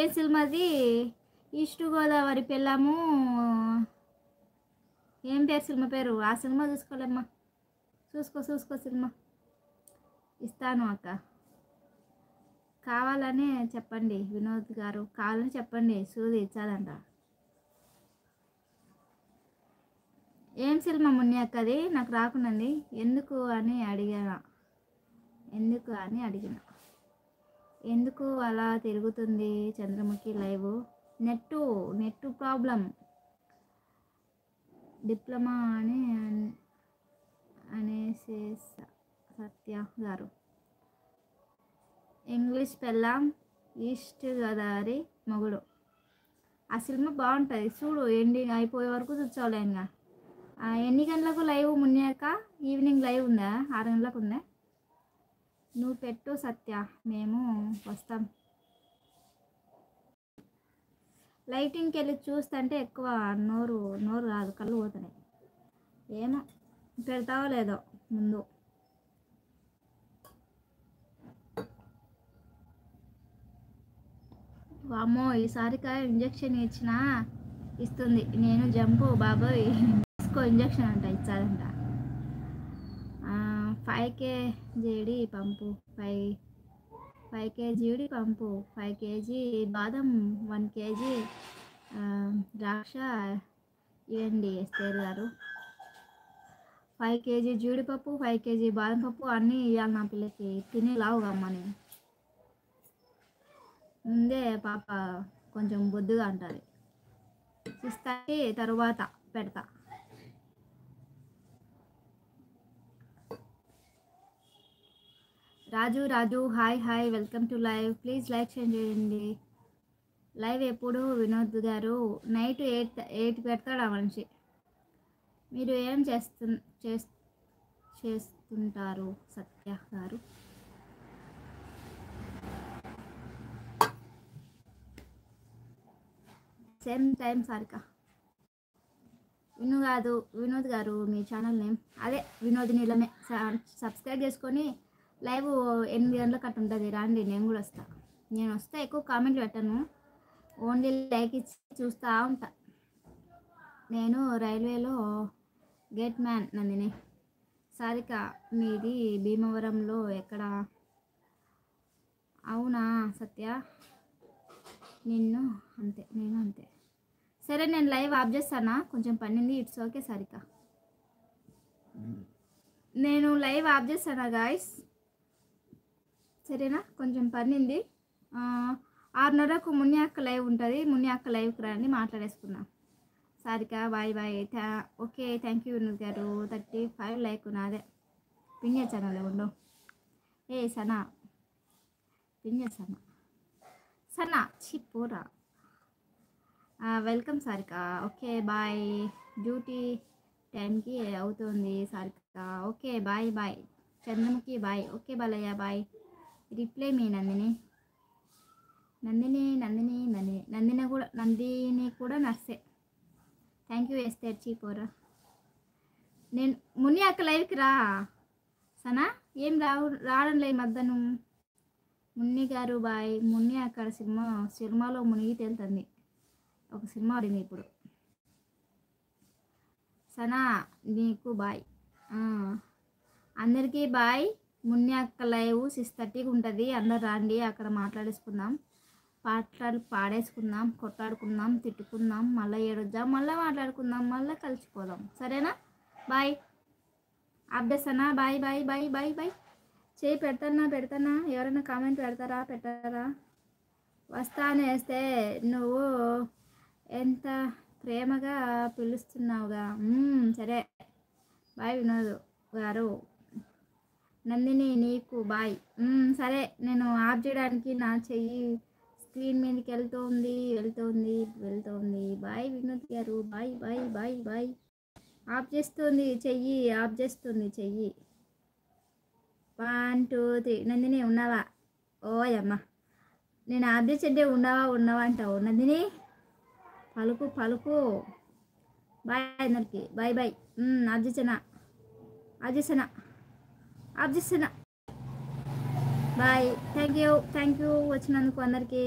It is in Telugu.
ఏ సినిమాది? ఈస్ట్ గోదావరి పెళ్ళాము. ఏం పేరు సినిమా పేరు? ఆ సినిమా చూసుకోలేమ్మా. చూసుకో సినిమా ఇస్తాను అక్క. కావాలని చెప్పండి వినోద్ గారు, కావాలని చెప్పండి. సూది ఇచ్చాదంట. ఏం సినిమా మున్ని అక్కది? నాకు రాకున్నది. ఎందుకు అని అడిగిన. ఎందుకు అలా తిరుగుతుంది Chandramukhi live? Net problem. Diploma అనేసి సత్య గారు. ఇంగ్లీష్ పెళ్ళాం ఈస్ట్ గోదావరి మొగుడు. ఆ సినిమా బాగుంటుంది చూడు. ఎండింగ్ అయిపోయే వరకు చూసుకోవాలి. ఇంకా ఎన్ని గంటలకు లైవ్ మున్నాక? ఈవినింగ్ లైవ్ ఉందా? 6 గంటలకు ఉందా? నువ్వు పెట్టు సత్య, మేము వస్తాం. లైటింగ్కి వెళ్ళి చూస్తుంటే ఎక్కువ నోరు కాదు, కళ్ళు పోతున్నాయి. ఏమో పెడతావో లేదో ముందు. వామ్మో, ఈసారికా ఇంజక్షన్ ఇస్తుంది. నేను జంపు బాబోయ్, తీసుకో ఇంజక్షన్ అంట, ఇచ్చాదంట. 5 kg పంపు, 5 kg పంపు, 5 kg బాదం, 1 kg ద్రాక్ష ఇవ్వండి ఎస్తేర్ గారు. 5 kg జీడిపప్పు, 5 kg బాదం పప్పు అన్నీ ఇవ్వాలి నా పిల్లకి. తిని లావుగమ్మా. నేను ముందే పాప కొంచెం బొద్దుగా ఉంటుంది. చూస్తాయి తరువాత పెడతా. Raju hi, welcome to live. Please like చేయండి. లైవ్ ఎప్పుడు వినోద్ గారు? నైట్ 8 పెడతాడు ఆ మనిషి. మీరు ఏం చేస్తుంటారు సత్య గారు? Same time Sarika. వినోద్ గారు మీ ఛానల్ నేమ్ అదే వినోద్ నీలమే. సబ్స్క్రైబ్ చేసుకొని లైవ్ 8 గంటలకు అట్టు ఉంటుంది. రాండి, నేను వస్తే ఎక్కువ కామెంట్లు పెట్టాను. ఓన్లీ లైక్ ఇచ్చి చూస్తూ ఉంటా. నేను రైల్వేలో గేట్ మ్యాన్. నందిని సారిక మీది భీమవరంలో ఎక్కడ? అవునా సత్య, నేను అంతే. సరే, నేను లైవ్ ఆఫ్ చేస్తానా? కొంచెం పనింది. ఇట్స్ ఓకే సారిక, నేను లైవ్ ఆఫ్ చేస్తానా గాయస్? సరేనా? కొంచెం పనింది. 6:30కు మున్ని అక్క లైవ్ ఉంటుంది. మున్ని అక్క లైవ్కి రండి, మాట్లాడేసుకుందాం. Sarika bye. Okay, thank you Vinod garu. 35 like నాదే. పిన్ చేశాను ఉండవు. ఏ సనా పిన్ చేశాను. సనా చిపోరా. Welcome Sarika. Okay bye. Duty టైంకి అవుతుంది Sarika. Okay bye. Chandramukhi bye. Okay Balayya bye. Reply మీ నందిని కూడా నర్సే. థ్యాంక్ యూ ఎస్తే చీపోరా. నేను మున్ని అక్క లైవ్కి రా సనా. ఏం రావడం లేదు మధ్యను. మున్ని గారు బాయ్. మున్ని అక్కడ సినిమాలో మునిగి తేలుతుంది. ఒక సినిమా ఆడింది ఇప్పుడు. సనా నీకు బాయ్. అందరికీ బాయ్. మున్ని అక్క లైవ్ 6:30కి ఉంటుంది. అందరు రండి, అక్కడ మాట్లాడేసుకుందాం. పాటలు పాడేసుకుందాం, కొట్లాడుకుందాం, తిట్టుకుందాం, మళ్ళీ ఏడొద్దాం, మళ్ళీ మాట్లాడుకుందాం, మళ్ళీ కలిసిపోదాం. సరేనా? బాయ్. అప్డేట్సనా? బాయ్. చేయి పెడతానా? ఎవరైనా కామెంట్ పెట్టారా? వస్తాను వేస్తే నువ్వు ఎంత ప్రేమగా పిలుస్తున్నావుగా. సరే బాయ్ వినోద్ గారు. నందిని నీకు బాయ్. సరే, నేను ఆఫ్ చేయడానికి నా చెయ్యి స్క్రీన్ మీదకి వెళ్తుంది. బాయ్ వినోద్ గారు. బాయ్. ఆఫ్ చేస్తుంది చెయ్యి. 1 2 3. నందిని ఉన్నావా? ఓయమ్మ, నేను ఆఫ్ చేసేంటే ఉన్నావా అంటావు. నందిని పలుకు. బాయ్ అందరికి. బాయ్. ఆఫ్ చేసేనా. బాయ్. థ్యాంక్ యూ వచ్చినందుకు అందరికీ.